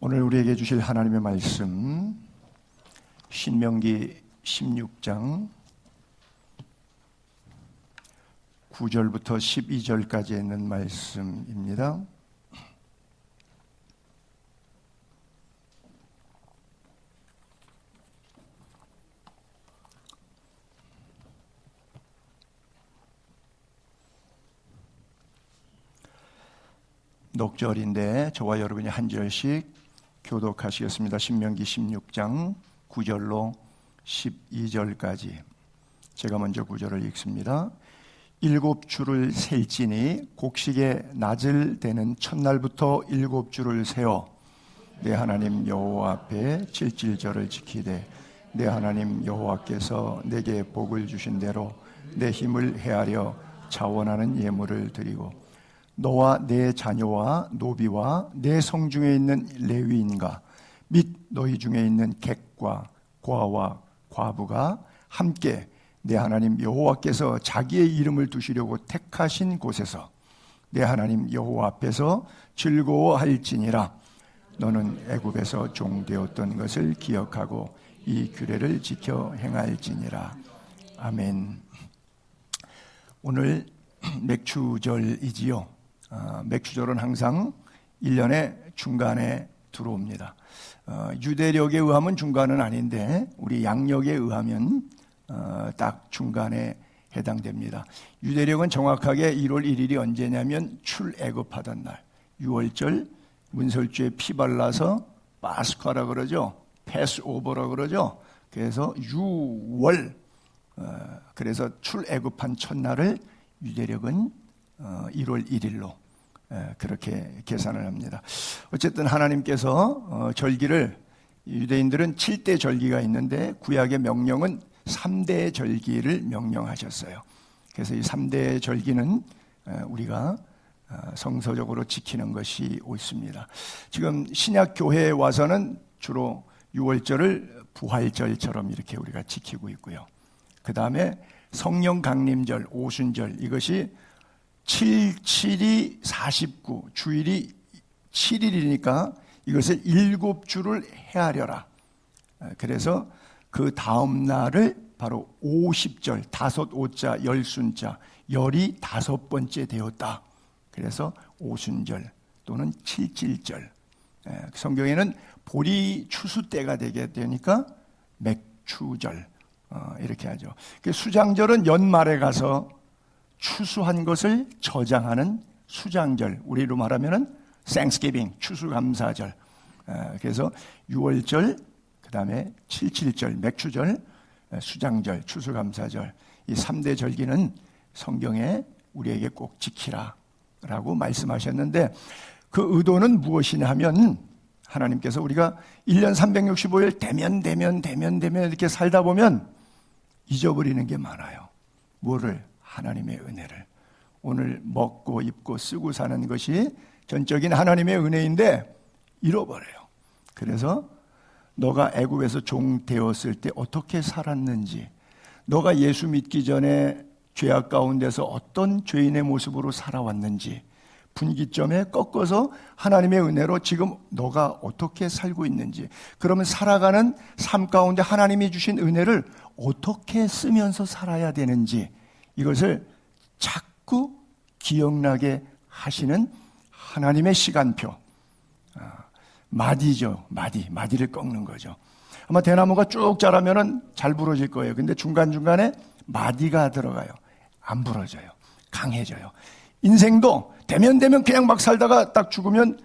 오늘 우리에게 주실 하나님의 말씀 신명기 16장 9절부터 12절까지 있는 말씀입니다. 녹절인데 저와 여러분이 한 절씩 교독하시겠습니다. 신명기 16장 9절로 12절까지. 제가 먼저 9절을 읽습니다. 7주를 셀지니 곡식의 낮을 되는 첫날부터 7주를 세어 내 하나님 여호와 앞에 칠칠절을 지키되 내 하나님 여호와께서 내게 복을 주신 대로 내 힘을 헤아려 자원하는 예물을 드리고 너와 내 자녀와 노비와 내 성중에 있는 레위인과 및 너희 중에 있는 객과 과와 과부가 함께 내 하나님 여호와께서 자기의 이름을 두시려고 택하신 곳에서 내 하나님 여호와 앞에서 즐거워할지니라. 너는 애굽에서 종되었던 것을 기억하고 이 규례를 지켜 행할지니라. 아멘. 오늘 맥추절이지요. 맥추절은 항상 1년의 중간에 들어옵니다. 유대력에 의하면 중간은 아닌데 우리 양력에 의하면 딱 중간에 해당됩니다. 유대력은 정확하게 1월 1일이 언제냐면 출애굽하던 날 6월절 문설주에 피 발라서 파스카라 그러죠. 패스오버라 그러죠. 그래서 6월 그래서 출애굽한 첫날을 유대력은 1월 1일로 그렇게 계산을 합니다. 어쨌든 하나님께서 절기를 유대인들은 7대 절기가 있는데 구약의 명령은 3대 절기를 명령하셨어요. 그래서 이 3대 절기는 우리가 성서적으로 지키는 것이 옳습니다. 지금 신약 교회에 와서는 주로 6월절을 부활절처럼 이렇게 우리가 지키고 있고요. 그 다음에 성령 강림절, 오순절 이것이 7, 7이 49, 주일이 7일이니까 이것을 7주를 헤아려라. 그래서 그 다음 날을 바로 50절, 5오자, 열순자, 열이 5번째 되었다. 그래서 오순절 또는 칠칠절. 성경에는 보리 추수 때가 되게 되니까 맥추절 이렇게 하죠. 수장절은 연말에 가서 추수한 것을 저장하는 수장절, 우리로 말하면은 Thanksgiving, 추수감사절. 그래서 6월절, 그 다음에 칠칠절, 맥추절, 수장절, 추수감사절. 이 3대 절기는 성경에 우리에게 꼭 지키라라고 말씀하셨는데 그 의도는 무엇이냐 하면 하나님께서 우리가 1년 365일 되면 이렇게 살다 보면 잊어버리는 게 많아요. 뭐를? 하나님의 은혜를. 오늘 먹고 입고 쓰고 사는 것이 전적인 하나님의 은혜인데 잃어버려요. 그래서 너가 애굽에서 종 되었을 때 어떻게 살았는지, 너가 예수 믿기 전에 죄악 가운데서 어떤 죄인의 모습으로 살아왔는지 분기점에 꺾어서 하나님의 은혜로 지금 너가 어떻게 살고 있는지, 그러면 살아가는 삶 가운데 하나님이 주신 은혜를 어떻게 쓰면서 살아야 되는지 이것을 자꾸 기억나게 하시는 하나님의 시간표. 마디죠. 마디를 꺾는 거죠. 아마 대나무가 쭉 자라면은 잘 부러질 거예요. 근데 중간중간에 마디가 들어가요. 안 부러져요. 강해져요. 인생도 되면 그냥 막 살다가 딱 죽으면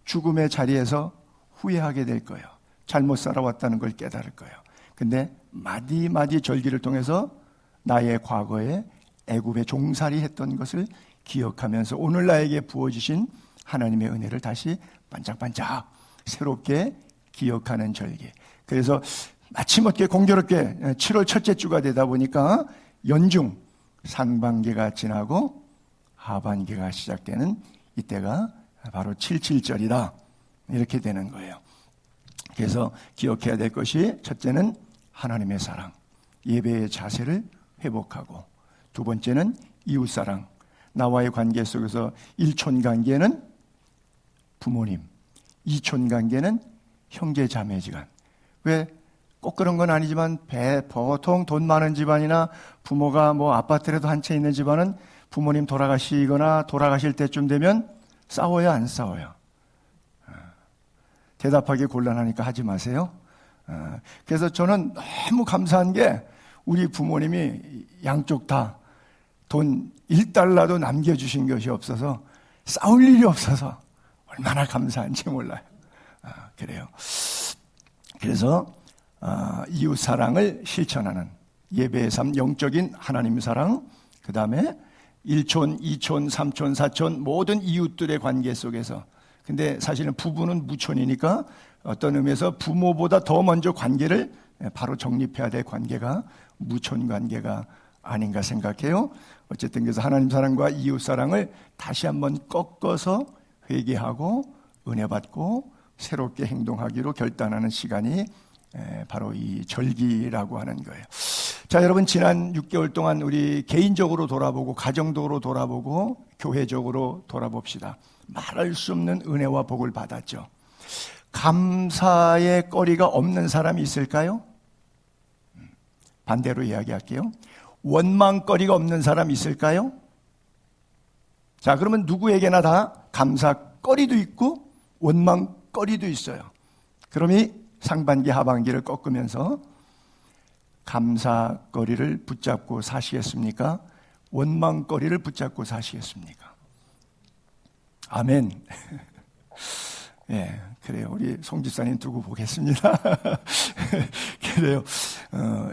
죽음의 자리에서 후회하게 될 거예요. 잘못 살아왔다는 걸 깨달을 거예요. 근데 마디 절기를 통해서 나의 과거에 애굽에 종살이 했던 것을 기억하면서 오늘 나에게 부어주신 하나님의 은혜를 다시 반짝반짝 새롭게 기억하는 절기. 그래서 마침없게 공교롭게 7월 첫째 주가 되다 보니까 연중 상반기가 지나고 하반기가 시작되는 이때가 바로 칠칠절이다. 이렇게 되는 거예요. 그래서 기억해야 될 것이 첫째는 하나님의 사랑, 예배의 자세를 회복하고, 두 번째는 이웃사랑, 나와의 관계 속에서 일촌관계는 부모님, 이촌 관계는 형제 자매지간. 왜? 꼭 그런 건 아니지만 보통 돈 많은 집안이나 부모가 뭐 아파트라도 한 채 있는 집안은 부모님 돌아가시거나 돌아가실 때쯤 되면 싸워요, 안 싸워요? 대답하기 곤란하니까 하지 마세요. 그래서 저는 너무 감사한 게 우리 부모님이 양쪽 다 돈 1달러도 남겨주신 것이 없어서 싸울 일이 없어서 얼마나 감사한지 몰라요. 그래요. 그래서 이웃 사랑을 실천하는 예배의 삶, 영적인 하나님 사랑, 그 다음에 1촌, 2촌, 3촌, 4촌 모든 이웃들의 관계 속에서, 근데 사실은 부부는 무촌이니까 어떤 의미에서 부모보다 더 먼저 관계를 바로 정립해야 될 관계가 무촌 관계가 아닌가 생각해요. 어쨌든 그래서 하나님 사랑과 이웃 사랑을 다시 한번 꺾어서 회개하고 은혜 받고 새롭게 행동하기로 결단하는 시간이 바로 이 절기라고 하는 거예요. 자, 여러분, 지난 6개월 동안 우리 개인적으로 돌아보고 가정적으로 돌아보고 교회적으로 돌아봅시다. 말할 수 없는 은혜와 복을 받았죠. 감사의 거리가 없는 사람이 있을까요? 반대로 이야기할게요. 원망거리가 없는 사람 있을까요? 자, 그러면 누구에게나 다 감사거리도 있고 원망거리도 있어요. 그럼 이 상반기 하반기를 꺾으면서 감사거리를 붙잡고 사시겠습니까? 원망거리를 붙잡고 사시겠습니까? 아멘. 예, 그래요. 우리 송 집사님 두고 보겠습니다. 그래요.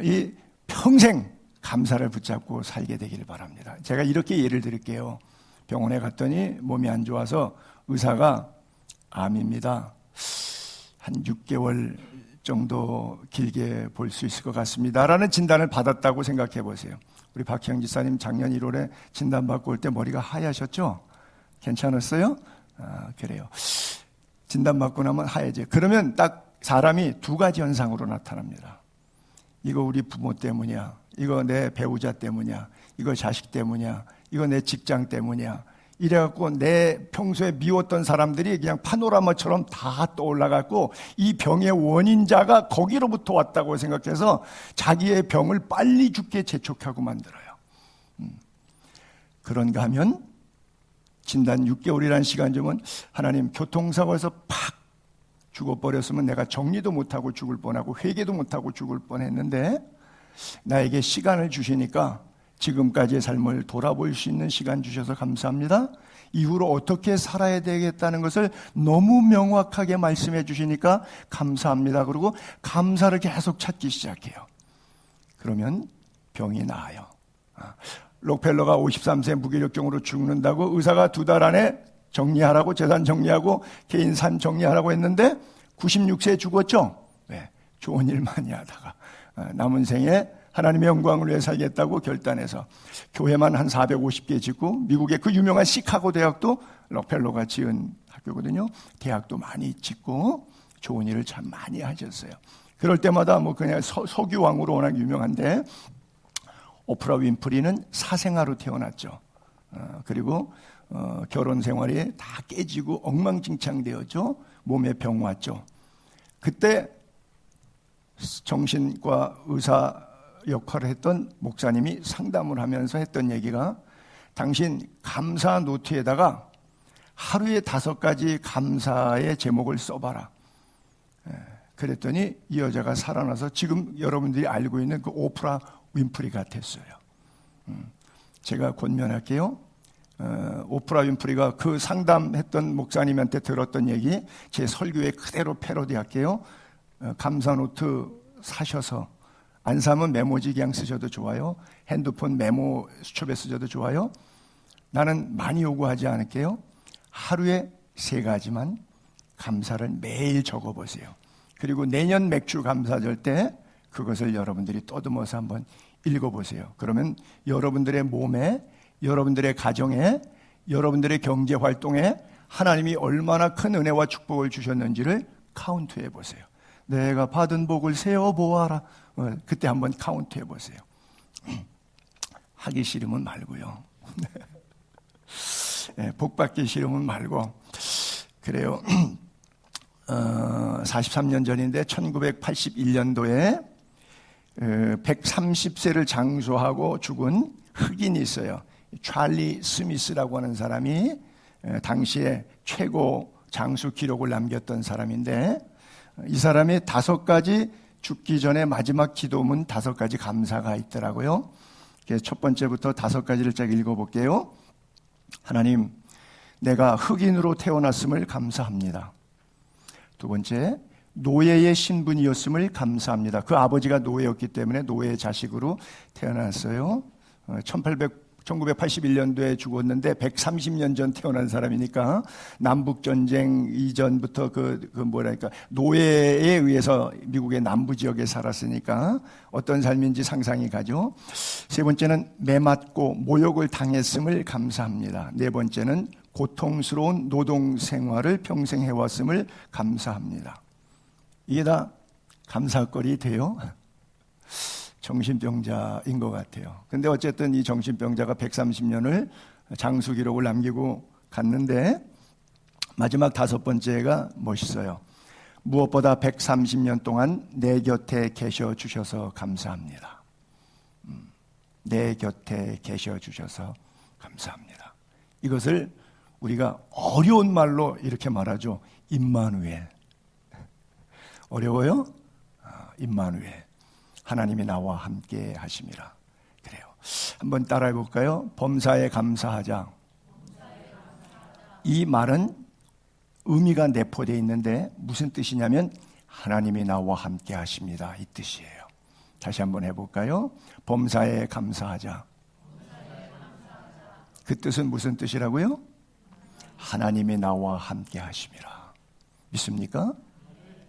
이 평생 감사를 붙잡고 살게 되기를 바랍니다. 제가 이렇게 예를 드릴게요. 병원에 갔더니 몸이 안 좋아서 의사가 암입니다. 한 6개월 정도 길게 볼 수 있을 것 같습니다. 라는 진단을 받았다고 생각해 보세요. 우리 박형 지사님 작년 1월에 진단받고 올 때 머리가 하얗셨죠? 괜찮았어요? 그래요. 진단받고 나면 하얘져요. 그러면 딱 사람이 두 가지 현상으로 나타납니다. 이거 우리 부모 때문이야. 이거 내 배우자 때문이야. 이거 자식 때문이야. 이거 내 직장 때문이야. 이래갖고 내 평소에 미웠던 사람들이 그냥 파노라마처럼 다 떠올라갖고 이 병의 원인자가 거기로부터 왔다고 생각해서 자기의 병을 빨리 죽게 재촉하고 만들어요. 그런가 하면 진단 6개월이라는 시간 주면 하나님 교통사고에서 팍 죽어버렸으면 내가 정리도 못하고 죽을 뻔하고 회개도 못하고 죽을 뻔했는데 나에게 시간을 주시니까 지금까지의 삶을 돌아볼 수 있는 시간 주셔서 감사합니다. 이후로 어떻게 살아야 되겠다는 것을 너무 명확하게 말씀해 주시니까 감사합니다. 그리고 감사를 계속 찾기 시작해요. 그러면 병이 나아요. 록펠러가 53세 무기력증으로 죽는다고 의사가 2달 안에 정리하라고 재산 정리하고 개인 삶 정리하라고 했는데 96세에 죽었죠. 네, 좋은 일 많이 하다가 남은 생에 하나님의 영광을 위해 살겠다고 결단해서 교회만 한 450개 짓고 미국의 그 유명한 시카고 대학도 록펠러가 지은 학교거든요. 대학도 많이 짓고 좋은 일을 참 많이 하셨어요. 그럴 때마다 뭐 그냥 석유왕으로 워낙 유명한데 오프라 윈프리는 사생아로 태어났죠. 그리고 결혼 생활이 다 깨지고 엉망진창되었죠. 몸에 병 왔죠. 그때 정신과 의사 역할을 했던 목사님이 상담을 하면서 했던 얘기가 당신 감사 노트에다가 하루에 5가지 감사의 제목을 써봐라. 그랬더니 이 여자가 살아나서 지금 여러분들이 알고 있는 그 오프라 윈프리가 됐어요. 제가 권면할게요. 오프라 윈프리가 그 상담했던 목사님한테 들었던 얘기 제 설교에 그대로 패러디할게요. 감사 노트 사셔서 안 사면 메모지 그냥 쓰셔도 좋아요. 핸드폰 메모 수첩에 쓰셔도 좋아요. 나는 많이 요구하지 않을게요. 하루에 3가지만 감사를 매일 적어보세요. 그리고 내년 맥주 감사절 때 그것을 여러분들이 떠듬어서 한번 읽어보세요. 그러면 여러분들의 몸에, 여러분들의 가정에, 여러분들의 경제 활동에 하나님이 얼마나 큰 은혜와 축복을 주셨는지를 카운트해 보세요. 내가 받은 복을 세어보아라. 그때 한번 카운트해 보세요. 하기 싫으면 말고요. 복 받기 싫으면 말고. 그래요. 43년 전인데 1981년도에 130세를 장수하고 죽은 흑인이 있어요. 찰리 스미스라고 하는 사람이 당시에 최고 장수 기록을 남겼던 사람인데, 이 사람이 5가지 죽기 전에 마지막 기도문 5가지 감사가 있더라고요. 첫 번째부터 5가지를 제가 읽어볼게요. 하나님, 내가 흑인으로 태어났음을 감사합니다. 두 번째, 노예의 신분이었음을 감사합니다. 그 아버지가 노예였기 때문에 노예의 자식으로 태어났어요. 1981년도에 죽었는데 130년 전 태어난 사람이니까 남북전쟁 이전부터 노예에 의해서 미국의 남부 지역에 살았으니까 어떤 삶인지 상상이 가죠. 세 번째는 매맞고 모욕을 당했음을 감사합니다. 네 번째는 고통스러운 노동 생활을 평생 해왔음을 감사합니다. 이게 다 감사거리 돼요? 정신병자인 것 같아요. 근데 어쨌든 이 정신병자가 130년을 장수 기록을 남기고 갔는데, 마지막 5번째가 멋있어요. 무엇보다 130년 동안 내 곁에 계셔 주셔서 감사합니다. 내 곁에 계셔 주셔서 감사합니다. 이것을 우리가 어려운 말로 이렇게 말하죠. 임마누엘. 어려워요? 임마누엘. 하나님이 나와 함께 하심이라. 그래요. 한번 따라해 볼까요? 범사에 감사하자. 이 말은 의미가 내포되어 있는데 무슨 뜻이냐면 하나님이 나와 함께 하십니다, 이 뜻이에요. 다시 한번 해볼까요? 범사에 감사하자. 그 뜻은 무슨 뜻이라고요? 하나님이 나와 함께 하심이라. 믿습니까?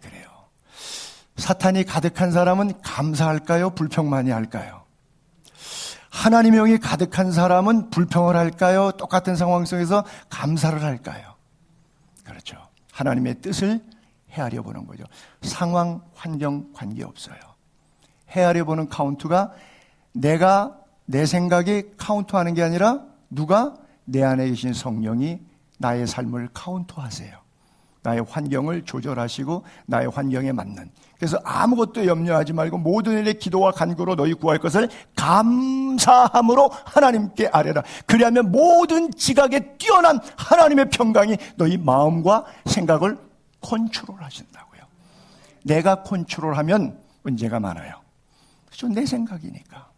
그래요. 사탄이 가득한 사람은 감사할까요? 불평만이 할까요? 하나님의 영이 가득한 사람은 불평을 할까요? 똑같은 상황 속에서 감사를 할까요? 그렇죠. 하나님의 뜻을 헤아려 보는 거죠. 상황, 환경 관계없어요. 헤아려 보는 카운트가 내가 내 생각이 카운트하는 게 아니라 누가? 내 안에 계신 성령이 나의 삶을 카운트하세요. 나의 환경을 조절하시고 나의 환경에 맞는. 그래서 아무것도 염려하지 말고 모든 일에 기도와 간구로 너희 구할 것을 감사함으로 하나님께 아뢰라. 그리하면 모든 지각에 뛰어난 하나님의 평강이 너희 마음과 생각을 컨트롤하신다고요. 내가 컨트롤하면 문제가 많아요. 그렇죠? 내 생각이니까.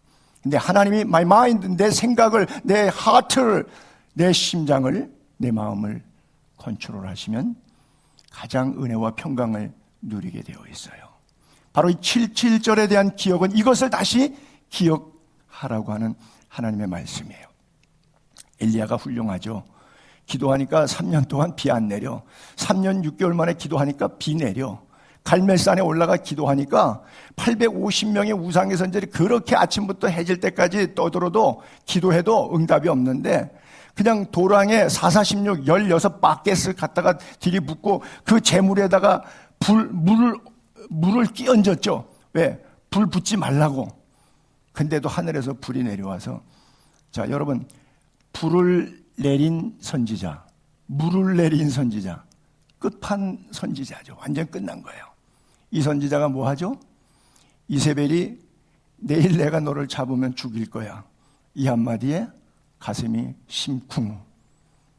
근데 하나님이 my mind, 내 생각을, 내 하트를, 내 심장을, 내 마음을 컨트롤하시면 가장 은혜와 평강을 누리게 되어 있어요. 바로 이 77절에 대한 기억은 이것을 다시 기억하라고 하는 하나님의 말씀이에요. 엘리야가 훌륭하죠. 기도하니까 3년 동안 비 안 내려. 3년 6개월 만에 기도하니까 비 내려. 갈멜산에 올라가 기도하니까 850명의 우상의 선지자들이 그렇게 아침부터 해질 때까지 떠들어도 기도해도 응답이 없는데, 그냥 도랑에 446 16바켓을 갖다가 들이붓고 그 재물에다가 물을 끼얹었죠. 왜? 불 붙지 말라고. 근데도 하늘에서 불이 내려와서, 자, 여러분, 불을 내린 선지자, 물을 내린 선지자, 끝판 선지자죠. 완전 끝난 거예요. 이 선지자가 뭐 하죠? 이세벨이 내일 내가 너를 잡으면 죽일 거야. 이 한마디에 가슴이 심쿵.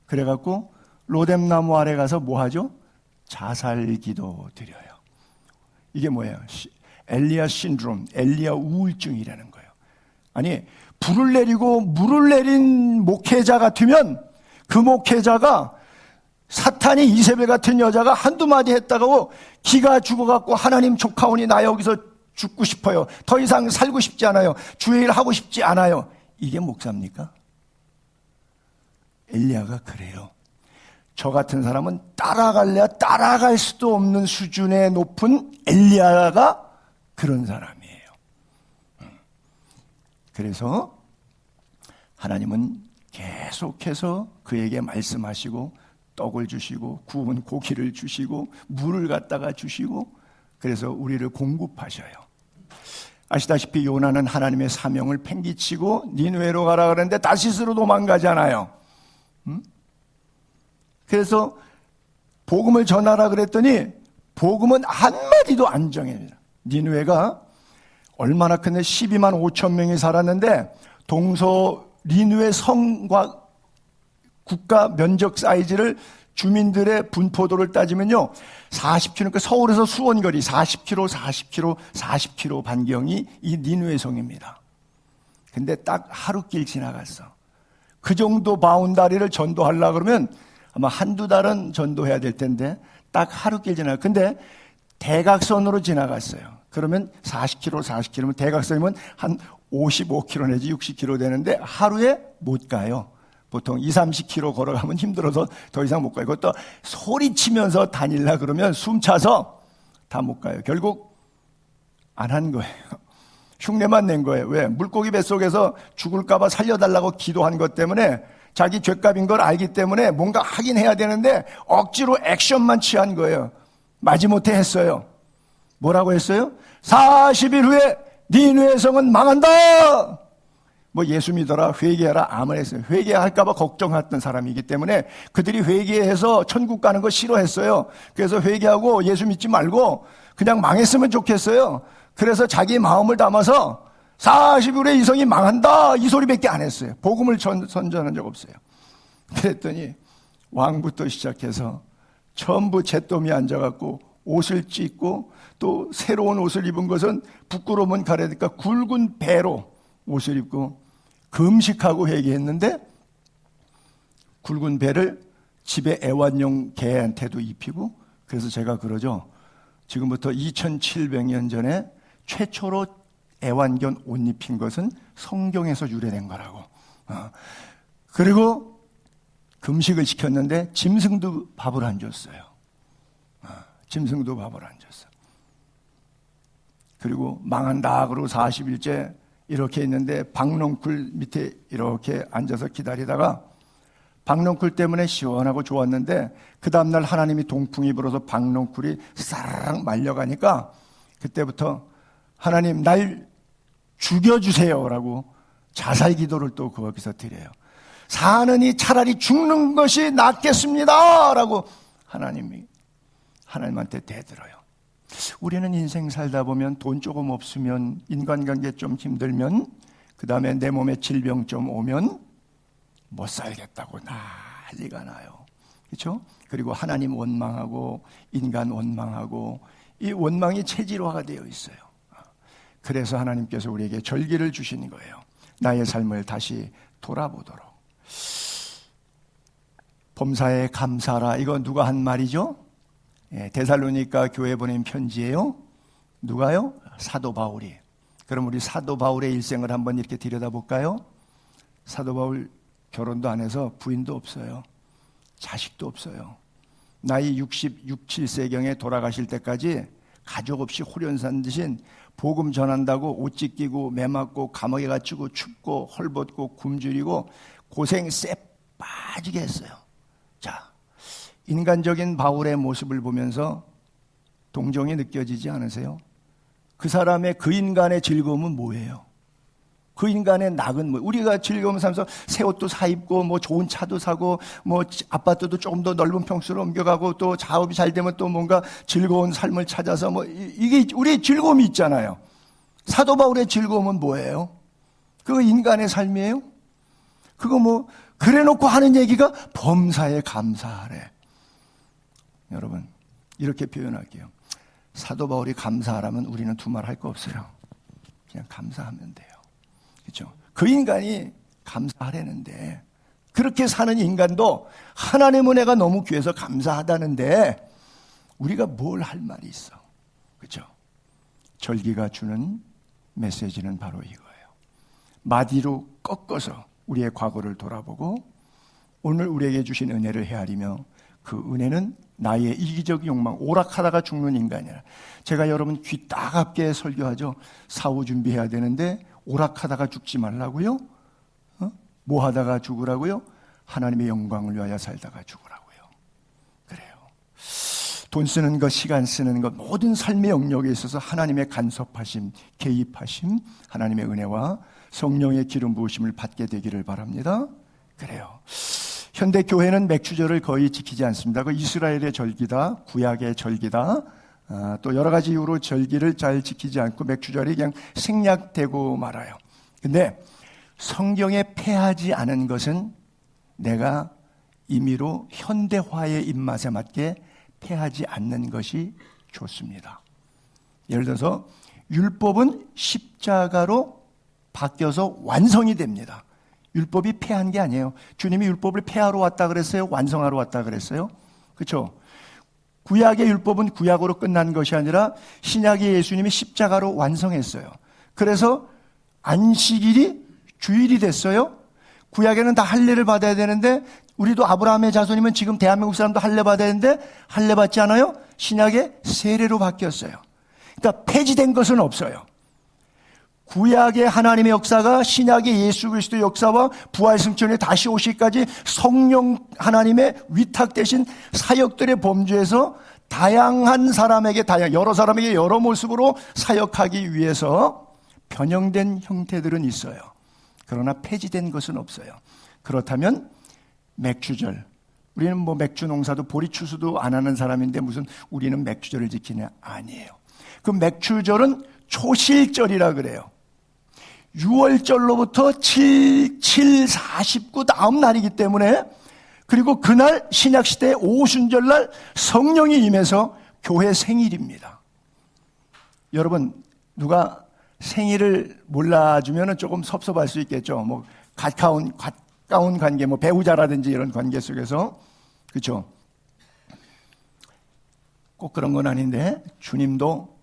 그래갖고 로뎀나무 아래 가서 뭐 하죠? 자살 기도 드려요. 이게 뭐예요? 엘리야 신드롬, 엘리야 우울증이라는 거예요. 아니, 불을 내리고 물을 내린 목회자 같으면 그 목회자가 사탄이 이세벨 같은 여자가 한두 마디 했다고 기가 죽어갖고 하나님 조카오니 나 여기서 죽고 싶어요. 더 이상 살고 싶지 않아요. 주의 일 하고 싶지 않아요. 이게 목사입니까? 엘리야가 그래요. 저 같은 사람은 따라갈래야 따라갈 수도 없는 수준의 높은 엘리야가 그런 사람이에요. 그래서 하나님은 계속해서 그에게 말씀하시고 떡을 주시고 구운 고기를 주시고 물을 갖다가 주시고, 그래서 우리를 공급하셔요. 아시다시피 요나는 하나님의 사명을 팽개치고 니느웨로 가라 그랬는데 다시스로 도망가잖아요. 그래서 복음을 전하라 그랬더니 복음은 한마디도 안 정해집니다. 니느웨가 얼마나 큰데 12만 5천 명이 살았는데 동서 니느웨 성과 국가 면적 사이즈를 주민들의 분포도를 따지면요 40km, 그러니까 서울에서 수원 거리 40km 반경이 이 니느웨 성입니다. 근데 딱 하루길 지나갔어. 그 정도 바운다리를 전도하려고 그러면 아마 한두 달은 전도해야 될 텐데 딱 하루길 지나가. 근데 대각선으로 지나갔어요. 그러면 40km 대각선이면 한 55km 내지 60km 되는데 하루에 못 가요. 보통 30km 걸어가면 힘들어서 더 이상 못 가요. 그것도 소리치면서 다닐라 그러면 숨차서 다 못 가요. 결국 안 한 거예요. 흉내만 낸 거예요. 왜? 물고기 뱃속에서 죽을까봐 살려달라고 기도한 것 때문에 자기 죄값인 걸 알기 때문에 뭔가 하긴 해야 되는데 억지로 액션만 취한 거예요. 마지못해 했어요. 뭐라고 했어요? 40일 후에 니느웨 성은 망한다. 뭐 예수 믿어라, 회개하라, 아멘 했어요. 회개할까봐 걱정했던 사람이기 때문에 그들이 회개해서 천국 가는 거 싫어했어요. 그래서 회개하고 예수 믿지 말고 그냥 망했으면 좋겠어요. 그래서 자기 마음을 담아서 40일 후에 이 성이 망한다 이 소리밖에 안 했어요. 복음을 선전한 적 없어요. 그랬더니 왕부터 시작해서 전부 잿더미에 앉아갖고 옷을 찢고 또 새로운 옷을 입은 것은 부끄러우면 가려니까 굵은 배로 옷을 입고 금식하고 회개했는데 굵은 배를 집에 애완용 개한테도 입히고. 그래서 제가 그러죠. 지금부터 2700년 전에 최초로 애완견 옷 입힌 것은 성경에서 유래된 거라고. 그리고 금식을 시켰는데 짐승도 밥을 안 줬어요. 짐승도 밥을 안 줬어요. 그리고 망한다 그러고 40일째 이렇게 있는데 박넝쿨 밑에 이렇게 앉아서 기다리다가 박넝쿨 때문에 시원하고 좋았는데 그 다음날 하나님이 동풍이 불어서 박넝쿨이 싹 말려가니까 그때부터 하나님 날 죽여주세요라고 자살 기도를 또 거기서 드려요. 사느니 차라리 죽는 것이 낫겠습니다라고 하나님한테 대들어요. 우리는 인생 살다 보면 돈 조금 없으면, 인간관계 좀 힘들면, 그 다음에 내 몸에 질병 좀 오면 못 살겠다고 난리가 나요. 그렇죠? 그리고 하나님 원망하고 인간 원망하고 이 원망이 체질화가 되어 있어요. 그래서 하나님께서 우리에게 절기를 주신 거예요. 나의 삶을 다시 돌아보도록. 범사에 감사하라. 이거 누가 한 말이죠? 데살로니가 교회 보낸 편지예요. 누가요? 사도 바울이. 그럼 우리 사도 바울의 일생을 한번 이렇게 들여다볼까요? 사도 바울 결혼도 안 해서 부인도 없어요. 자식도 없어요. 나이 66, 7세경에 돌아가실 때까지 가족 없이 호련산 대신 복음 전한다고 옷 찢기고 매 맞고 감옥에 갇히고 춥고 헐벗고 굶주리고 고생 쎄 빠지게 했어요. 자, 인간적인 바울의 모습을 보면서 동정이 느껴지지 않으세요? 그 사람의 그 인간의 즐거움은 뭐예요? 그 인간의 낙은 뭐? 우리가 즐거움 살면서 새 옷도 사 입고 뭐 좋은 차도 사고 뭐 아파트도 조금 더 넓은 평수로 옮겨가고 또 작업이 잘 되면 또 뭔가 즐거운 삶을 찾아서 뭐 이게 우리의 즐거움이 있잖아요. 사도 바울의 즐거움은 뭐예요? 그거 인간의 삶이에요? 그거 뭐 그래 놓고 하는 얘기가 범사에 감사하래. 여러분 이렇게 표현할게요. 사도 바울이 감사하라면 우리는 두말 할 거 없어요. 그냥 감사하면 돼요. 그렇죠? 그 인간이 감사하려는데 그렇게 사는 인간도 하나님의 은혜가 너무 귀해서 감사하다는데 우리가 뭘 할 말이 있어. 그렇죠? 절기가 주는 메시지는 바로 이거예요. 마디로 꺾어서 우리의 과거를 돌아보고 오늘 우리에게 주신 은혜를 헤아리며 그 은혜는 나의 이기적 욕망, 오락하다가 죽는 인간이라. 제가 여러분 귀 따갑게 설교하죠. 사후 준비해야 되는데 오락하다가 죽지 말라고요? 뭐 하다가 죽으라고요? 하나님의 영광을 위하여 살다가 죽으라고요. 그래요. 돈 쓰는 것, 시간 쓰는 것, 모든 삶의 영역에 있어서 하나님의 간섭하심, 개입하심, 하나님의 은혜와 성령의 기름 부으심을 받게 되기를 바랍니다. 그래요. 현대 교회는 맥주절을 거의 지키지 않습니다. 그 이스라엘의 절기다, 구약의 절기다, 또 여러 가지 이유로 절기를 잘 지키지 않고 맥주절이 그냥 생략되고 말아요. 근데 성경에 폐하지 않은 것은 내가 임의로 현대화의 입맛에 맞게 폐하지 않는 것이 좋습니다. 예를 들어서 율법은 십자가로 바뀌어서 완성이 됩니다. 율법이 폐한 게 아니에요. 주님이 율법을 폐하러 왔다 그랬어요? 완성하러 왔다 그랬어요? 그렇죠? 구약의 율법은 구약으로 끝난 것이 아니라 신약의 예수님이 십자가로 완성했어요. 그래서 안식일이 주일이 됐어요. 구약에는 다 할례를 받아야 되는데 우리도 아브라함의 자손이면 지금 대한민국 사람도 할례 받아야 되는데 할례 받지 않아요? 신약의 세례로 바뀌었어요. 그러니까 폐지된 것은 없어요. 구약의 하나님의 역사가 신약의 예수 그리스도의 역사와 부활 승천에 다시 오시기까지 성령 하나님의 위탁되신 사역들의 범주에서 다양한 사람에게 여러 사람에게 여러 모습으로 사역하기 위해서 변형된 형태들은 있어요. 그러나 폐지된 것은 없어요. 그렇다면 맥주절, 우리는 뭐 맥주 농사도 보리 추수도 안 하는 사람인데 무슨 우리는 맥주절을 지키냐? 아니에요. 그 맥주절은 초실절이라 그래요. 6월절로부터 7, 49 다음 날이기 때문에, 그리고 그날 신약시대 오순절날 성령이 임해서 교회 생일입니다. 여러분, 누가 생일을 몰라주면 조금 섭섭할 수 있겠죠. 뭐 가까운 관계, 뭐 배우자라든지 이런 관계 속에서. 그렇죠? 꼭 그런 건 아닌데 주님도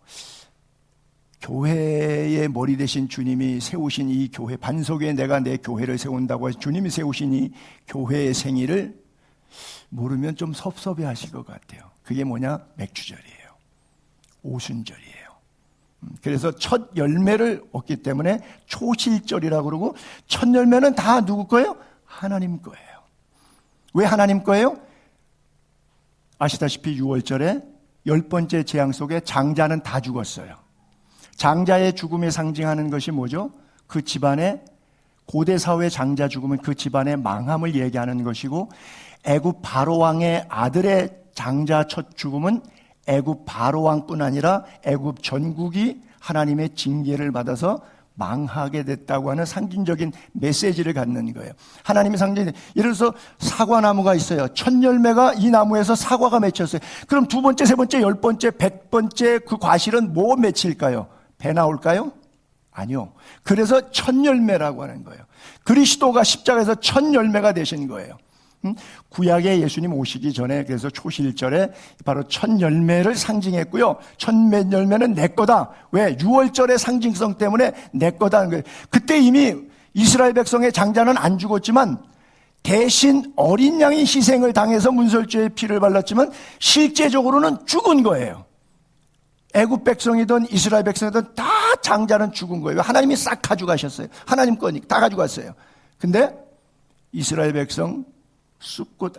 교회의 머리 되신 주님이 세우신 이 교회, 반석 위에 내가 내 교회를 세운다고 해서 주님이 세우신 이 교회의 생일을 모르면 좀 섭섭해 하실 것 같아요. 그게 뭐냐? 맥주절이에요. 오순절이에요. 그래서 첫 열매를 얻기 때문에 초실절이라고 그러고, 첫 열매는 다 누구 거예요? 하나님 거예요. 왜 하나님 거예요? 아시다시피 6월절에 10번째 재앙 속에 장자는 다 죽었어요. 장자의 죽음에 상징하는 것이 뭐죠? 그 집안의, 고대 사회의 장자 죽음은 그 집안의 망함을 얘기하는 것이고, 애굽 바로왕의 아들의 장자 첫 죽음은 애굽 바로왕뿐 아니라 애굽 전국이 하나님의 징계를 받아서 망하게 됐다고 하는 상징적인 메시지를 갖는 거예요. 하나님의 상징이, 예를 들어서 사과나무가 있어요. 첫 열매가 이 나무에서 사과가 맺혔어요. 그럼 두 번째, 세 번째, 10번째, 100번째 그 과실은 뭐 맺힐까요? 배 나올까요? 아니요. 그래서 첫 열매라고 하는 거예요. 그리스도가 십자가에서 첫 열매가 되신 거예요. 구약에 예수님 오시기 전에 그래서 초실절에 바로 첫 열매를 상징했고요. 첫 열매는 내 거다. 왜? 6월절의 상징성 때문에 내 거다는 거예요. 그때 이미 이스라엘 백성의 장자는 안 죽었지만 대신 어린 양이 희생을 당해서 문설주의 피를 발랐지만 실제적으로는 죽은 거예요. 애굽 백성이든 이스라엘 백성이든 다 장자는 죽은 거예요. 하나님이 싹 가져가셨어요. 하나님 거니까 다 가져갔어요. 근데 이스라엘 백성 숲꽃,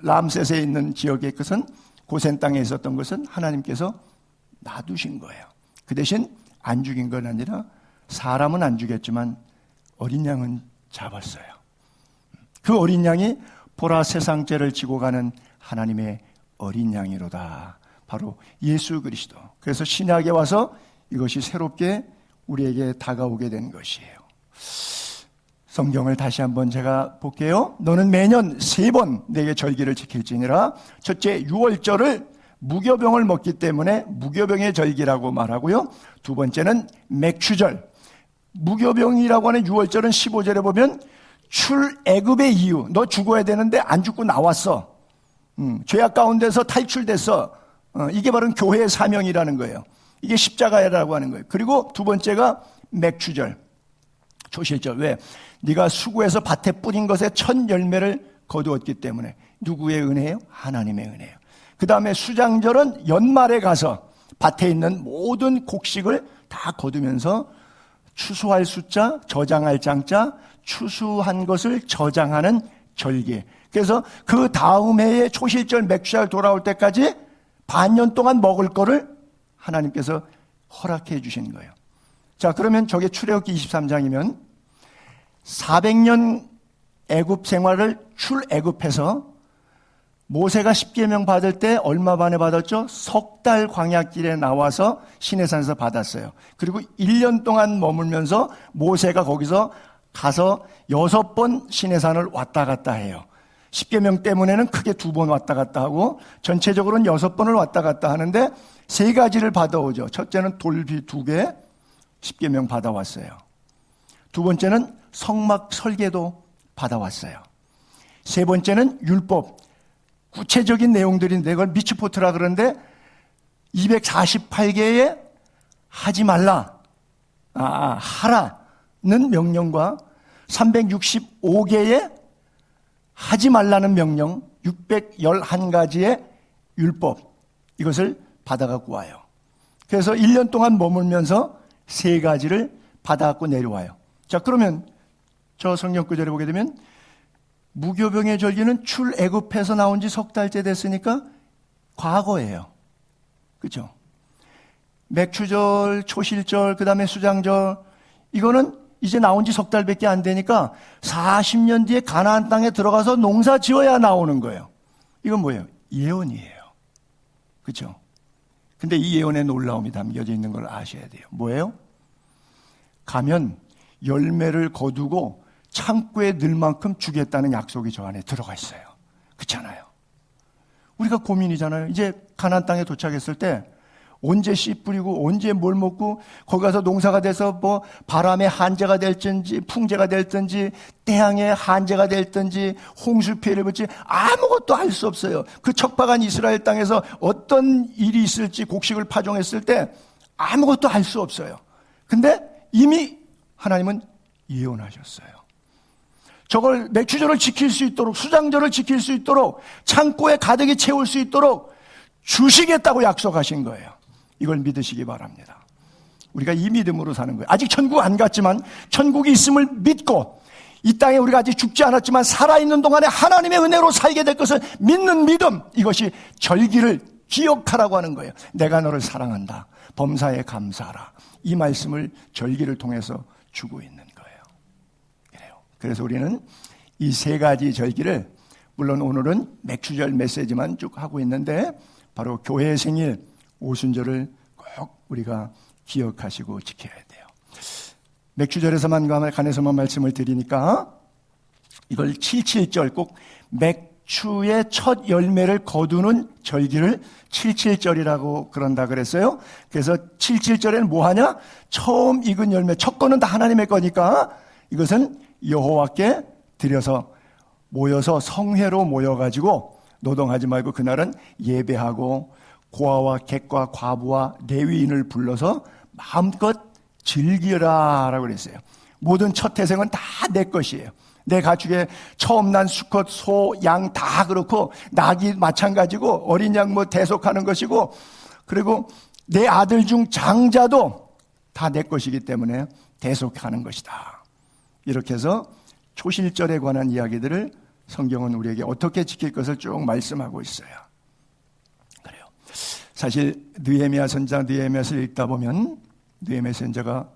람셋에 있는 지역의 것은, 고센 땅에 있었던 것은 하나님께서 놔두신 거예요. 그 대신 안 죽인 건 아니라 사람은 안 죽였지만 어린 양은 잡았어요. 그 어린 양이 보라 세상 죄를 지고 가는 하나님의 어린 양이로다. 바로 예수 그리스도. 그래서 신약에 와서 이것이 새롭게 우리에게 다가오게 된 것이에요. 성경을 다시 한번 제가 볼게요. 너는 매년 3번 내게 절기를 지킬지니라. 첫째, 6월절을 무교병을 먹기 때문에 무교병의 절기라고 말하고요. 두 번째는 맥주절. 무교병이라고 하는 6월절은 15절에 보면 출애굽의 이유. 너 죽어야 되는데 안 죽고 나왔어. 죄악 가운데서 탈출됐어. 이게 바로 교회의 사명이라는 거예요. 이게 십자가라고 하는 거예요. 그리고 두 번째가 맥주절. 초실절. 왜? 네가 수고해서 밭에 뿌린 것의 첫 열매를 거두었기 때문에. 누구의 은혜예요? 하나님의 은혜예요. 그 다음에 수장절은 연말에 가서 밭에 있는 모든 곡식을 다 거두면서 추수할 숫자, 저장할 장자, 추수한 것을 저장하는 절기. 그래서 그 다음 해에 초실절 맥주절 돌아올 때까지 반년 동안 먹을 거를 하나님께서 허락해 주신 거예요. 자, 그러면 저게 출애굽기 23장이면 400년 애굽 생활을 출애굽해서 모세가 십계명 받을 때 얼마 만에 받았죠? 석 달 광야길에 나와서 시내산에서 받았어요. 그리고 1년 동안 머물면서 모세가 거기서 가서 6번 시내산을 왔다 갔다 해요. 십계명 때문에는 크게 2번 왔다 갔다 하고 전체적으로는 6번을 왔다 갔다 하는데 3가지를 받아오죠. 첫째는 돌비 2개, 십계명 받아왔어요. 두 번째는 성막 설계도 받아왔어요. 세 번째는 율법, 구체적인 내용들인데 그걸 미츠포트라 그러는데 248개의 하지 말라, 하라는 명령과 365개의 하지 말라는 명령, 611가지의 율법, 이것을 받아갖고 와요. 그래서 1년 동안 머물면서 3가지를 받아갖고 내려와요. 자, 그러면 저 성경 구절에 보게 되면 무교병의 절기는 출애굽해서 나온 지 석 달째 됐으니까 과거예요. 그렇죠? 맥추절, 초실절, 그 다음에 수장절, 이거는 이제 나온 지 석 달밖에 안 되니까 40년 뒤에 가나안 땅에 들어가서 농사 지어야 나오는 거예요. 이건 뭐예요? 예언이에요. 그렇죠? 근데 이 예언의 놀라움이 담겨져 있는 걸 아셔야 돼요. 뭐예요? 가면 열매를 거두고 창고에 넣을 만큼 주겠다는 약속이 저 안에 들어가 있어요. 그렇잖아요. 우리가 고민이잖아요. 이제 가나안 땅에 도착했을 때 언제 씨 뿌리고 언제 뭘 먹고 거기 가서 농사가 돼서 뭐 바람의 한재가 될든지 풍재가 될든지 태양의 한재가 될든지 홍수 피해를 볼지 아무것도 알 수 없어요. 그 척박한 이스라엘 땅에서 어떤 일이 있을지 곡식을 파종했을 때 아무것도 알 수 없어요. 근데 이미 하나님은 예언하셨어요. 저걸 맥추절을 지킬 수 있도록, 수장절을 지킬 수 있도록, 창고에 가득히 채울 수 있도록 주시겠다고 약속하신 거예요. 이걸 믿으시기 바랍니다. 우리가 이 믿음으로 사는 거예요. 아직 천국 안 갔지만 천국이 있음을 믿고 이 땅에 우리가 아직 죽지 않았지만 살아있는 동안에 하나님의 은혜로 살게 될 것을 믿는 믿음, 이것이 절기를 기억하라고 하는 거예요. 내가 너를 사랑한다, 범사에 감사하라, 이 말씀을 절기를 통해서 주고 있는 거예요. 그래서 우리는 이 3가지 절기를, 물론 오늘은 맥추절 메시지만 쭉 하고 있는데 바로 교회의 생일 오순절을 꼭 우리가 기억하시고 지켜야 돼요. 맥추절에서만 관해서만 말씀을 드리니까 이걸 77절, 꼭 맥추의 첫 열매를 거두는 절기를 77절이라고 그런다 그랬어요. 그래서 77절에는 뭐 하냐? 처음 익은 열매, 첫 거는 다 하나님의 거니까 이것은 여호와께 드려서 모여서 성회로 모여가지고 노동하지 말고 그날은 예배하고 고아와 객과 과부와 레위인을 불러서 마음껏 즐기라 라고 그랬어요. 모든 첫 태생은 다 내 것이에요. 내 가축에 처음 난 수컷, 소, 양 다 그렇고 낙이 마찬가지고 어린 양 뭐 대속하는 것이고, 그리고 내 아들 중 장자도 다 내 것이기 때문에 대속하는 것이다. 이렇게 해서 초실절에 관한 이야기들을 성경은 우리에게 어떻게 지킬 것을 쭉 말씀하고 있어요. 그래요. 사실 느헤미야 선지자 느헤미야를 읽다 보면 느헤미야 선지자가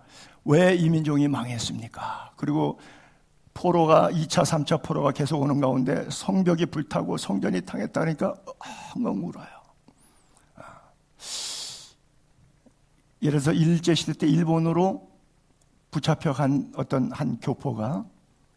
왜 이 민족이 망했습니까? 그리고 포로가 2차, 3차 포로가 계속 오는 가운데 성벽이 불타고 성전이 당했다니까 엉엉 울어요. 예를 들어서 일제시대 때 일본으로 붙잡혀간 어떤 한 교포가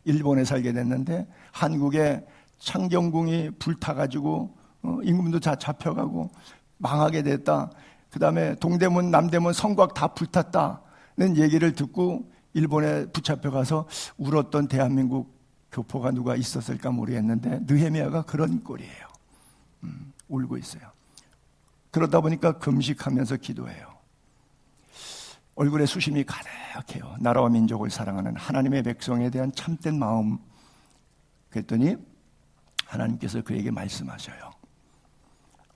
일본에 살게 됐는데 한국의 창경궁이 불타가지고 임금도 다 잡혀가고 망하게 됐다. 그 다음에 동대문, 남대문, 성곽 다 불탔다는 얘기를 듣고 일본에 붙잡혀가서 울었던 대한민국 교포가 누가 있었을까 모르겠는데 느헤미야가 그런 꼴이에요. 울고 있어요. 그러다 보니까 금식하면서 기도해요. 얼굴에 수심이 가득해요. 나라와 민족을 사랑하는 하나님의 백성에 대한 참된 마음. 그랬더니 하나님께서 그에게 말씀하셔요.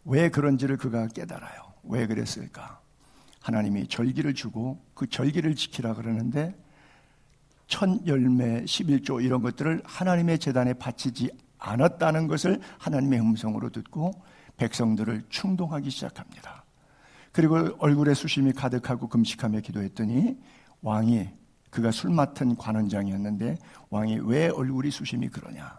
왜 그런지를 그가 깨달아요. 왜 그랬을까? 하나님이 절기를 주고 그 절기를 지키라 그러는데 첫 열매 11조 이런 것들을 하나님의 제단에 바치지 않았다는 것을 하나님의 음성으로 듣고 백성들을 충동하기 시작합니다. 그리고 얼굴에 수심이 가득하고 금식하며 기도했더니 왕이, 그가 술 맡은 관원장이었는데 왕이 왜 얼굴이 수심이 그러냐?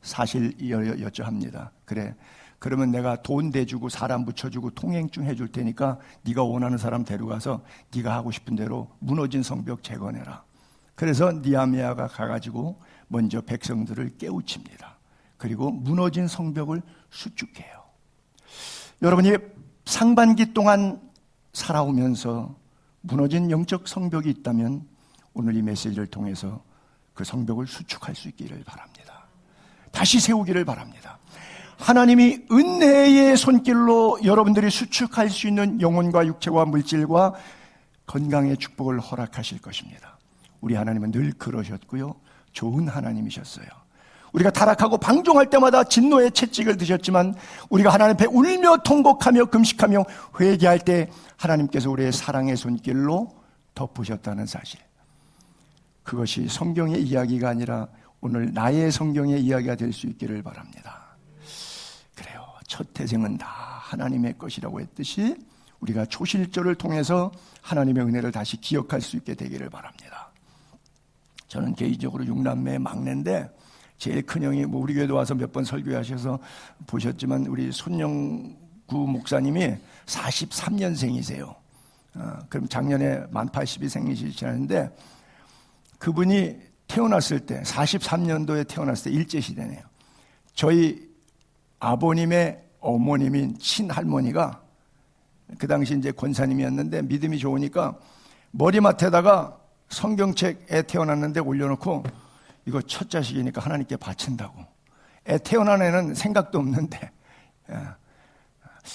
사실 여쭤합니다. 그래, 그러면 내가 돈 대주고 사람 붙여주고 통행증 해줄 테니까 네가 원하는 사람 데려가서 네가 하고 싶은 대로 무너진 성벽 재건해라. 그래서 느헤미야가 가가지고 먼저 백성들을 깨우칩니다. 그리고 무너진 성벽을 수축해요. 여러분이 상반기 동안 살아오면서 무너진 영적 성벽이 있다면 오늘 이 메시지를 통해서 그 성벽을 수축할 수 있기를 바랍니다. 다시 세우기를 바랍니다. 하나님이 은혜의 손길로 여러분들이 수축할 수 있는 영혼과 육체와 물질과 건강의 축복을 허락하실 것입니다. 우리 하나님은 늘 그러셨고요, 좋은 하나님이셨어요. 우리가 타락하고 방종할 때마다 진노의 채찍을 드셨지만 우리가 하나님 앞에 울며 통곡하며 금식하며 회개할 때 하나님께서 우리의 사랑의 손길로 덮으셨다는 사실, 그것이 성경의 이야기가 아니라 오늘 나의 성경의 이야기가 될 수 있기를 바랍니다. 그래요, 첫 태생은 다 하나님의 것이라고 했듯이 우리가 초실절을 통해서 하나님의 은혜를 다시 기억할 수 있게 되기를 바랍니다. 저는 개인적으로 6남매의 막내인데 제일 큰형이 우리 교회도 와서 몇 번 설교하셔서 보셨지만 우리 손영구 목사님이 43년생이세요. 그럼 작년에 만 80이 생리시는데 그분이 태어났을 때 43년도에 태어났을 때 일제시대네요. 저희 아버님의 어머님인 친할머니가 그 당시 이제 권사님이었는데 믿음이 좋으니까 머리맡에다가 성경책 애 태어났는데 올려놓고 이거 첫 자식이니까 하나님께 바친다고. 애 태어난 애는 생각도 없는데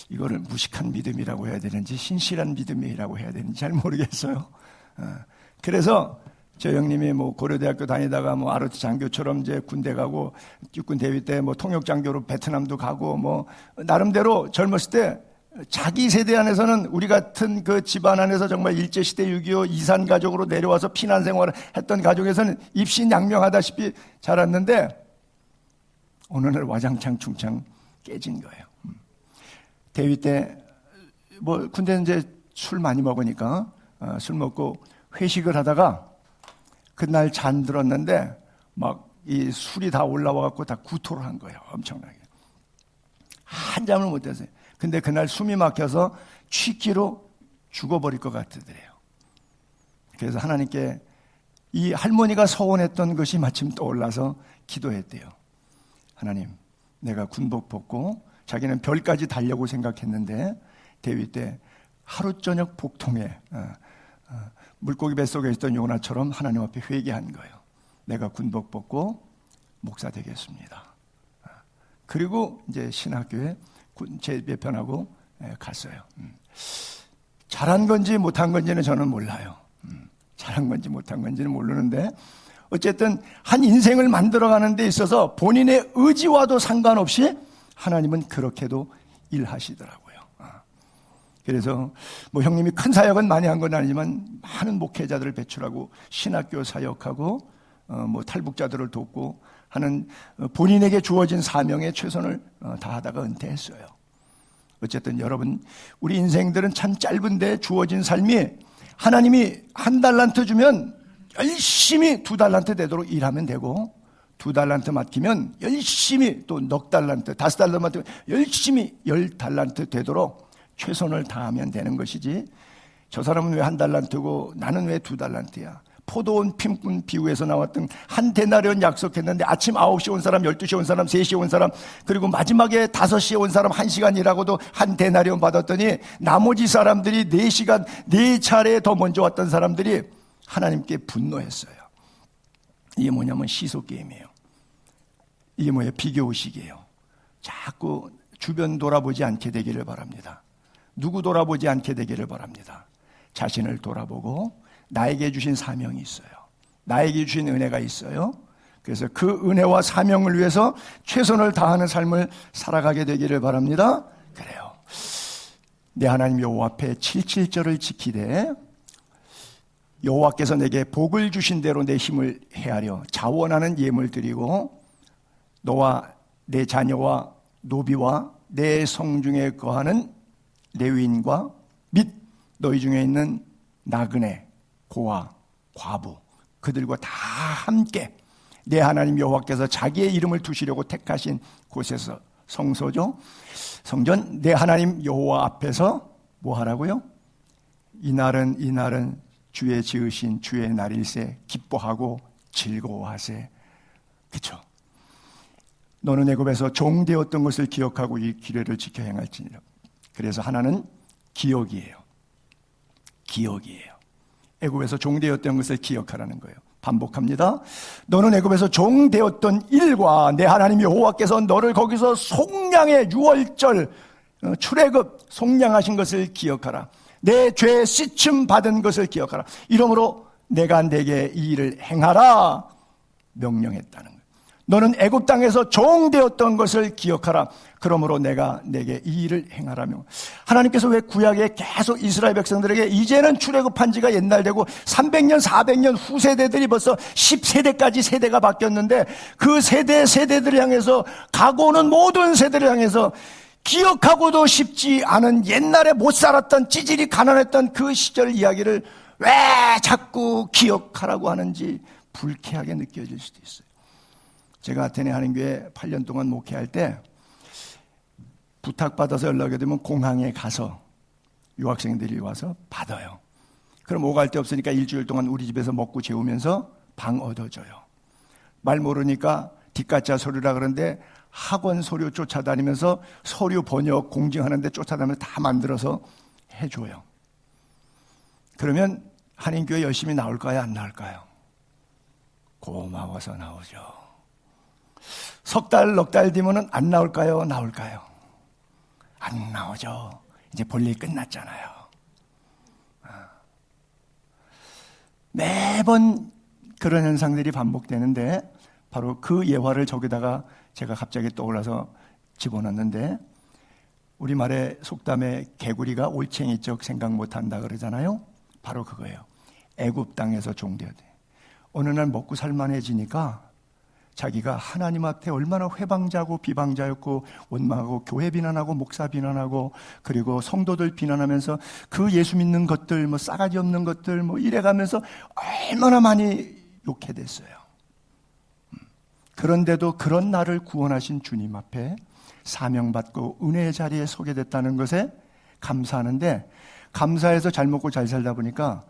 이거를 무식한 믿음이라고 해야 되는지 신실한 믿음이라고 해야 되는지 잘 모르겠어요. 그래서 저 형님이 뭐 고려대학교 다니다가 뭐 아르트 장교처럼 이제 군대 가고 육군 대위 때 뭐 통역 장교로 베트남도 가고 뭐 나름대로 젊었을 때 자기 세대 안에서는 우리 같은 그 집안 안에서 정말 일제시대 6.25 이산 가족으로 내려와서 피난 생활을 했던 가족에서는 입신양명하다시피 자랐는데 어느 날 와장창 충창 깨진 거예요. 대위 때 뭐 군대 이제 술 많이 먹으니까 술 먹고 회식을 하다가 그날 잠들었는데 막 이 술이 다 올라와 갖고 다 구토를 한 거예요. 엄청나게. 한잠을 못 잤어요. 근데 그날 숨이 막혀서 취기로 죽어버릴 것 같더래요. 그래서 하나님께 이 할머니가 서원했던 것이 마침 떠올라서 기도했대요. 하나님, 내가 군복 벗고 자기는 별까지 달려고 생각했는데 대위 때 하루 저녁 복통에 물고기 뱃속에 있던 요나처럼 하나님 앞에 회개한 거예요. 내가 군복 벗고 목사 되겠습니다. 그리고 이제 신학교에 재배편하고 갔어요. 잘한 건지 못한 건지는 저는 몰라요. 잘한 건지 못한 건지는 모르는데 어쨌든 한 인생을 만들어가는 데 있어서 본인의 의지와도 상관없이 하나님은 그렇게도 일하시더라고요. 그래서 뭐 형님이 큰 사역은 많이 한 건 아니지만 많은 목회자들을 배출하고 신학교 사역하고 뭐 탈북자들을 돕고 하는 본인에게 주어진 사명에 최선을 다하다가 은퇴했어요. 어쨌든 여러분, 우리 인생들은 참 짧은데 주어진 삶이 하나님이 1달란트 주면 열심히 2달란트 되도록 일하면 되고 2달란트 맡기면 열심히 또 넉 달란트, 5달란트 맡기면 열심히 10달란트 되도록 최선을 다하면 되는 것이지 저 사람은 왜 1달란트고 나는 왜 2달란트야. 포도원 핀꾼 비유에서 나왔던 한 데나리온 약속했는데 아침 9시에 온 사람, 12시에 온 사람, 3시에 온 사람, 그리고 마지막에 5시에 온 사람 1시간 일하고도 한 데나리온 받았더니 나머지 사람들이 4시간, 4차례 더 먼저 왔던 사람들이 하나님께 분노했어요. 이게 뭐냐면 시소게임이에요. 이게 뭐예요? 비교의식이에요. 자꾸 주변 돌아보지 않게 되기를 바랍니다. 누구 돌아보지 않게 되기를 바랍니다. 자신을 돌아보고 나에게 주신 사명이 있어요. 나에게 주신 은혜가 있어요. 그래서 그 은혜와 사명을 위해서 최선을 다하는 삶을 살아가게 되기를 바랍니다. 그래요. 내 하나님 여호와 앞에 77절을 지키되 여호와께서 내게 복을 주신 대로 내 힘을 헤아려 자원하는 예물 드리고 너와 내 자녀와 노비와 내 성중에 거하는 레위인과 및 너희 중에 있는 나그네 고아, 과부, 그들과 다 함께 내 하나님 여호와께서 자기의 이름을 두시려고 택하신 곳에서, 성소죠. 성전, 내 하나님 여호와 앞에서 뭐 하라고요? 이날은 주의 지으신 주의 날일세 기뻐하고 즐거워하세. 그렇죠? 너는 애굽에서 종되었던 것을 기억하고 이 규례를 지켜 행할지니라. 그래서 하나는 기억이에요. 애굽에서 종되었던 것을 기억하라는 거예요. 반복합니다. 너는 애굽에서 종되었던 일과 내 하나님 여호와께서 너를 거기서 속량의 유월절 출애굽 속량하신 것을 기억하라. 내 죄 씻음 받은 것을 기억하라. 이러므로 내가 내게 이 일을 행하라 명령했다는 거예요. 너는 애굽 땅에서 종되었던 것을 기억하라. 그러므로 내가 내게 이 일을 행하라며. 하나님께서 왜 구약에 계속 이스라엘 백성들에게 이제는 출애굽한 지가 옛날 되고 300년 400년 후 세대들이 벌써 10세대까지 세대가 바뀌었는데 그 세대들을 향해서 가고 오는 모든 세대를 향해서 기억하고도 싶지 않은 옛날에 못 살았던 찌질이 가난했던 그 시절 이야기를 왜 자꾸 기억하라고 하는지 불쾌하게 느껴질 수도 있어요. 제가 아테네 한인교회 8년 동안 목회할 때 부탁받아서 연락이 되면 공항에 가서 유학생들이 와서 받아요. 그럼 오갈 데 없으니까 일주일 동안 우리 집에서 먹고 재우면서 방 얻어줘요. 말 모르니까 뒷가짜 서류라 그러는데 학원 서류 쫓아다니면서 서류 번역 공증하는데 쫓아다니면서 다 만들어서 해줘요. 그러면 한인교회 열심히 나올까요? 안 나올까요? 고마워서 나오죠. 석 달, 넉 달 뒤면은 안 나올까요? 나올까요? 안 나오죠. 이제 볼일 끝났잖아요. 매번 그런 현상들이 반복되는데 바로 그 예화를 저기다가 제가 갑자기 떠올라서 집어넣는데 우리말에 속담에 개구리가 올챙이 쪽 생각 못한다 그러잖아요. 바로 그거예요. 애굽 땅에서 종되었대. 어느 날 먹고 살만해지니까 자기가 하나님 앞에 얼마나 회방자고 비방자였고 원망하고 교회 비난하고 목사 비난하고 그리고 성도들 비난하면서 그 예수 믿는 것들 뭐 싸가지 없는 것들 뭐 이래가면서 얼마나 많이 욕해 됐어요. 그런데도 그런 나를 구원하신 주님 앞에 사명받고 은혜의 자리에 서게 됐다는 것에 감사하는데 감사해서 잘 먹고 잘 살다 보니까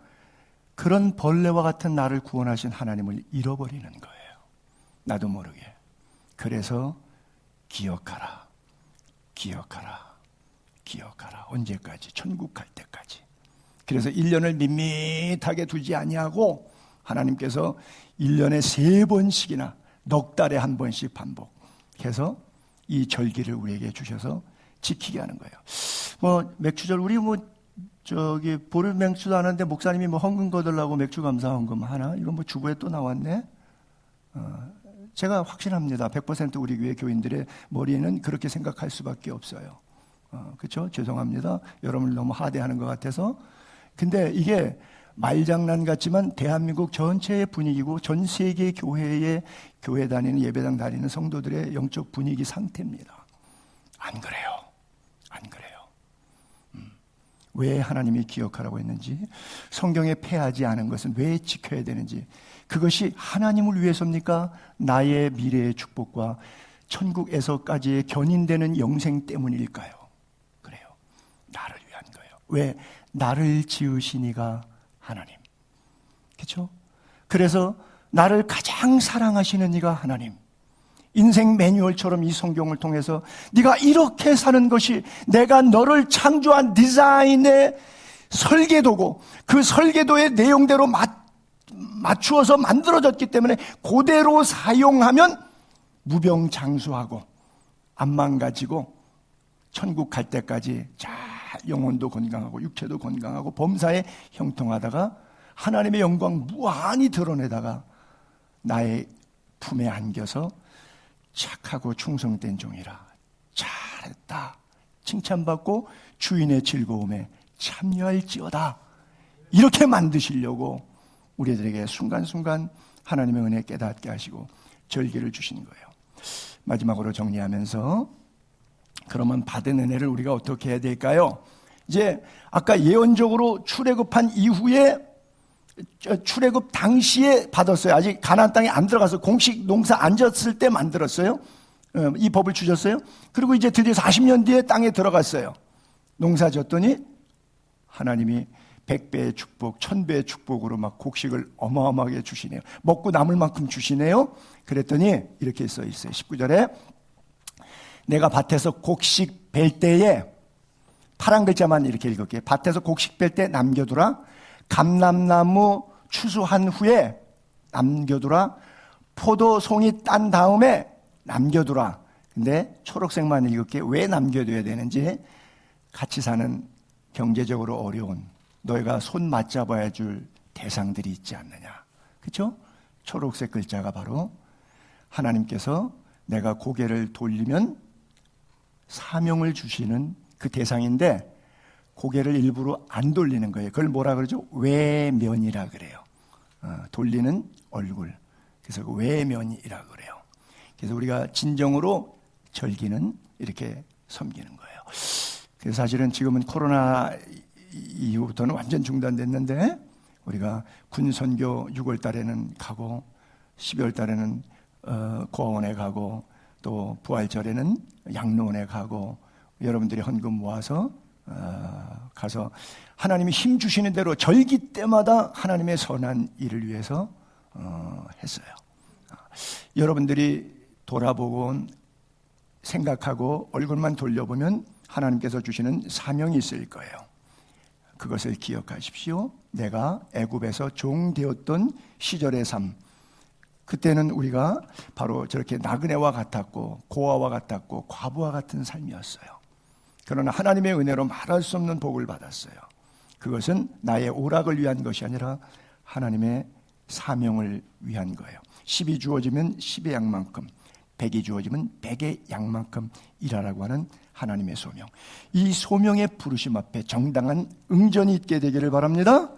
그런 벌레와 같은 나를 구원하신 하나님을 잃어버리는 거예요. 나도 모르게. 그래서 기억하라. 언제까지? 천국 갈 때까지. 그래서 1년을 밋밋하게 두지 아니하고 하나님께서 1년에 3번씩이나 넉 달에 한 번씩 반복해서 이 절기를 우리에게 주셔서 지키게 하는 거예요. 뭐 맥주절 우리 보름 맥주도 하는데 목사님이 뭐 헌금 거들라고 맥주 감사 헌금 하나? 이건 뭐 주보에 또 나왔네. 제가 확신합니다. 100% 우리 교회 교인들의 머리에는 그렇게 생각할 수밖에 없어요. 그렇죠? 죄송합니다. 여러분을 너무 하대하는 것 같아서. 근데 이게 말장난 같지만 대한민국 전체의 분위기고 전 세계 교회에 교회 다니는 예배당 다니는 성도들의 영적 분위기 상태입니다. 안 그래요. 왜 하나님이 기억하라고 했는지, 성경에 패하지 않은 것은 왜 지켜야 되는지, 그것이 하나님을 위해서입니까? 나의 미래의 축복과 천국에서까지의 견인되는 영생 때문일까요? 그래요. 나를 위한 거예요. 왜? 나를 지으신 이가 하나님. 그렇죠? 그래서 나를 가장 사랑하시는 이가 하나님. 인생 매뉴얼처럼 이 성경을 통해서 네가 이렇게 사는 것이 내가 너를 창조한 디자인의 설계도고 그 설계도의 내용대로 맞추어서 만들어졌기 때문에 그대로 사용하면 무병장수하고 안 망가지고 천국 갈 때까지 잘 영혼도 건강하고 육체도 건강하고 범사에 형통하다가 하나님의 영광 무한히 드러내다가 나의 품에 안겨서 착하고 충성된 종이라 잘했다 칭찬받고 주인의 즐거움에 참여할지어다 이렇게 만드시려고 우리들에게 순간순간 하나님의 은혜 깨닫게 하시고 절기를 주시는 거예요. 마지막으로 정리하면서 그러면 받은 은혜를 우리가 어떻게 해야 될까요? 이제 아까 예언적으로 출애굽한 이후에 출애굽 당시에 받았어요. 아직 가나안 땅에 안 들어가서 공식 농사 안 졌을 때 만들었어요. 이 법을 주셨어요. 그리고 이제 드디어 40년 뒤에 땅에 들어갔어요. 농사 졌더니 하나님이 100배의 축복, 1000배의 축복으로 막 곡식을 어마어마하게 주시네요. 먹고 남을 만큼 주시네요. 그랬더니 이렇게 써 있어요. 19절에 내가 밭에서 곡식 벨 때에, 파란 글자만 이렇게 읽을게요. 밭에서 곡식 벨 때 남겨두라. 감람나무 추수한 후에 남겨두라. 포도송이 딴 다음에 남겨두라. 근데 초록색만 읽을게요. 왜 남겨둬야 되는지. 같이 사는 경제적으로 어려운, 너희가 손 맞잡아야 줄 대상들이 있지 않느냐. 그렇죠? 초록색 글자가 바로 하나님께서 내가 고개를 돌리면 사명을 주시는 그 대상인데, 고개를 일부러 안 돌리는 거예요. 그걸 뭐라 그러죠? 외면이라 그래요. 돌리는 얼굴. 그래서 그 외면이라 그래요. 그래서 우리가 진정으로 절기는 이렇게 섬기는 거예요. 그래서 사실은 지금은 코로나 이후부터는 완전 중단됐는데, 우리가 군 선교 6월 달에는 가고 12월 달에는 고아원에 가고 또 부활절에는 양로원에 가고, 여러분들이 헌금 모아서 가서 하나님이 힘 주시는 대로 절기 때마다 하나님의 선한 일을 위해서 했어요. 여러분들이 돌아보고 생각하고 얼굴만 돌려보면 하나님께서 주시는 사명이 있을 거예요. 그것을 기억하십시오. 내가 애굽에서 종 되었던 시절의 삶, 그때는 우리가 바로 저렇게 나그네와 같았고 고아와 같았고 과부와 같은 삶이었어요. 그러나 하나님의 은혜로 말할 수 없는 복을 받았어요. 그것은 나의 오락을 위한 것이 아니라 하나님의 사명을 위한 거예요. 10이 주어지면 10의 양만큼, 100이 주어지면 100의 양만큼 일하라고 하는 하나님의 소명. 이 소명의 부르심 앞에 정당한 응전이 있게 되기를 바랍니다.